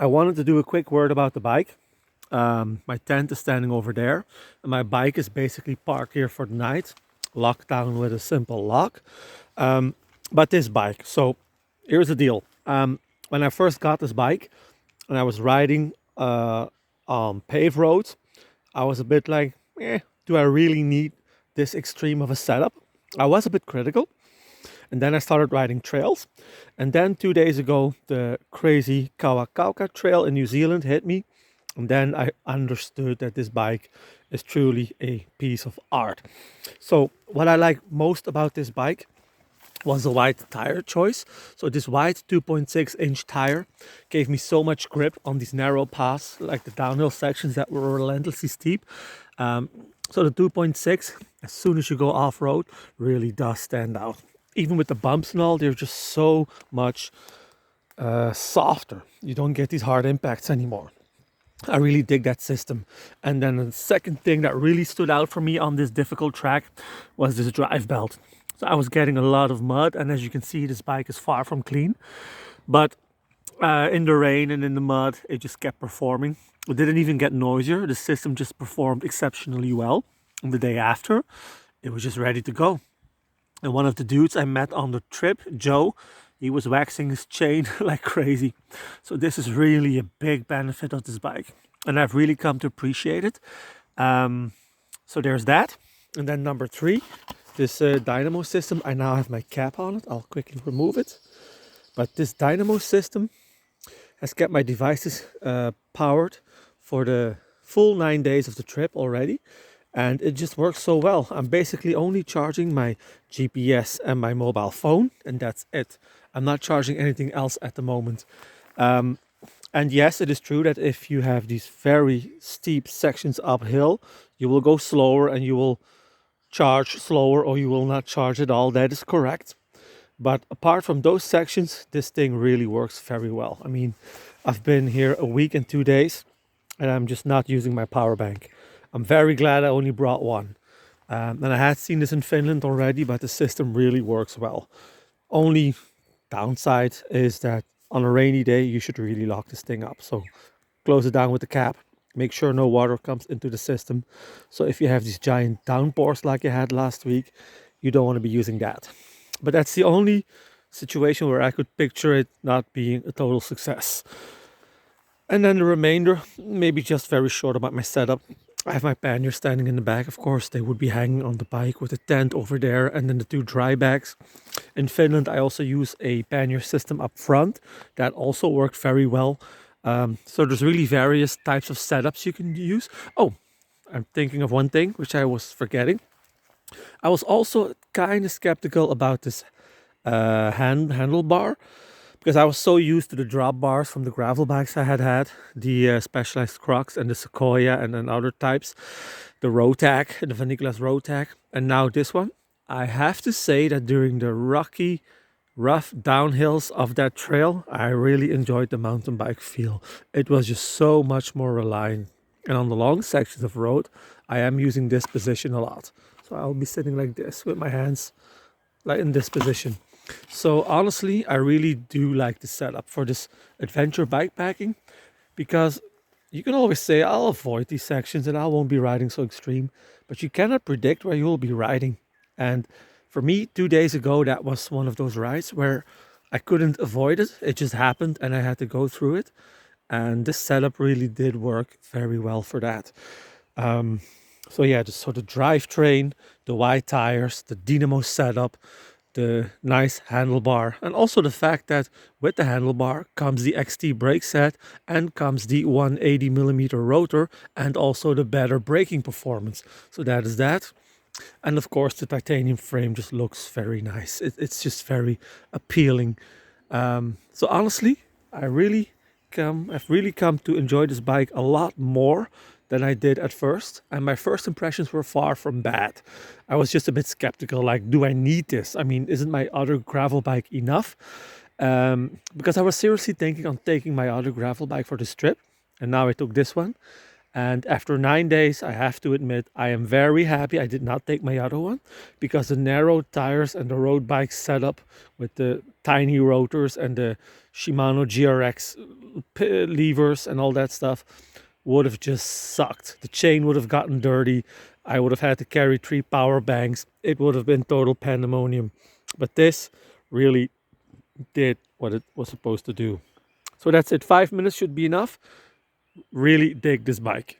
I wanted to do a quick word about the bike. My tent is standing over there, and my bike is basically parked here for the night, locked down with a simple lock. Um, but this bike, so here's the deal. When I first got this bike and I was riding on paved roads, I was a bit like, do I really need this extreme of a setup? I was a bit critical. And then I started riding trails. And then 2 days ago, the crazy Kaiwhakauka trail in New Zealand hit me. And then I understood that this bike is truly a piece of art. So, what I like most about this bike was the wide tire choice. So, this wide 2.6-inch tire gave me so much grip on these narrow paths, like the downhill sections that were relentlessly steep. So, the 2.6, as soon as you go off road, really does stand out. Even with the bumps and all, they're just so much softer. You don't get these hard impacts anymore. I really dig that system. And then the second thing that really stood out for me on this difficult track was this drive belt. So I was getting a lot of mud, and as you can see, this bike is far from clean. But in the rain and in the mud, it just kept performing. It didn't even get noisier. The system just performed exceptionally well. And the day after, it was just ready to go. And one of the dudes I met on the trip, Joe, he was waxing his chain like crazy. So this is really a big benefit of this bike. And I've really come to appreciate it. So there's that. And then number 3, this dynamo system. I now have my cap on it. I'll quickly remove it. But this dynamo system has kept my devices powered for the full 9 days of the trip already. And it just works so well. I'm basically only charging my GPS and my mobile phone, and that's it. I'm not charging anything else at the moment. And yes, it is true that if you have these very steep sections uphill, you will go slower and you will charge slower, or you will not charge at all. That is correct. But apart from those sections, this thing really works very well. I mean, I've been here a week and 2 days, and I'm just not using my power bank. I'm very glad I only brought one. And I had seen this in Finland already, but the system really works well. Only downside is that on a rainy day, you should really lock this thing up. So close it down with the cap. Make sure no water comes into the system. So if you have these giant downpours like I had last week, you don't want to be using that. But that's the only situation where I could picture it not being a total success. And then the remainder, maybe just very short about my setup. I have my panniers standing in the back. Of course, they would be hanging on the bike with the tent over there, and then the 2 dry bags. In Finland, I also use a pannier system up front. That also worked very well. So there's really various types of setups you can use. Oh, I'm thinking of one thing, which I was forgetting. I was also kind of skeptical about this handlebar, because I was so used to the drop bars from the gravel bikes I had, the Specialized Crocs and the Sequoia and then other types, the Rotac, the Nicholas Nootau, and now this one. I have to say that during the rocky, rough downhills of that trail, I really enjoyed the mountain bike feel. It was just so much more reliant. And on the long sections of road, I am using this position a lot. So I'll be sitting like this with my hands like in this position. So honestly, I really do like the setup for this adventure bikepacking, because you can always say, I'll avoid these sections and I won't be riding so extreme, but you cannot predict where you will be riding. And for me, 2 days ago, that was one of those rides where I couldn't avoid it. It just happened and I had to go through it. And this setup really did work very well for that. So yeah, so the drivetrain, the wide tires, the dynamo setup, the nice handlebar, and also the fact that with the handlebar comes the XT brake set and comes the 180mm rotor and also the better braking performance. So that is that. And of course the titanium frame just looks very nice. It's just very appealing. So honestly, I've really come to enjoy this bike a lot more than I did at first. And my first impressions were far from bad. I was just a bit skeptical, like, do I need this? I mean, isn't my other gravel bike enough? Because I was seriously thinking on taking my other gravel bike for this trip. And now I took this one. And after 9 days, I have to admit, I am very happy I did not take my other one, because the narrow tires and the road bike setup with the tiny rotors and the Shimano GRX levers and all that stuff would have just sucked. The chain would have gotten dirty. I would have had to carry 3 power banks. It would have been total pandemonium. But this really did what it was supposed to do. So that's it. 5 minutes should be enough. Really dig this bike.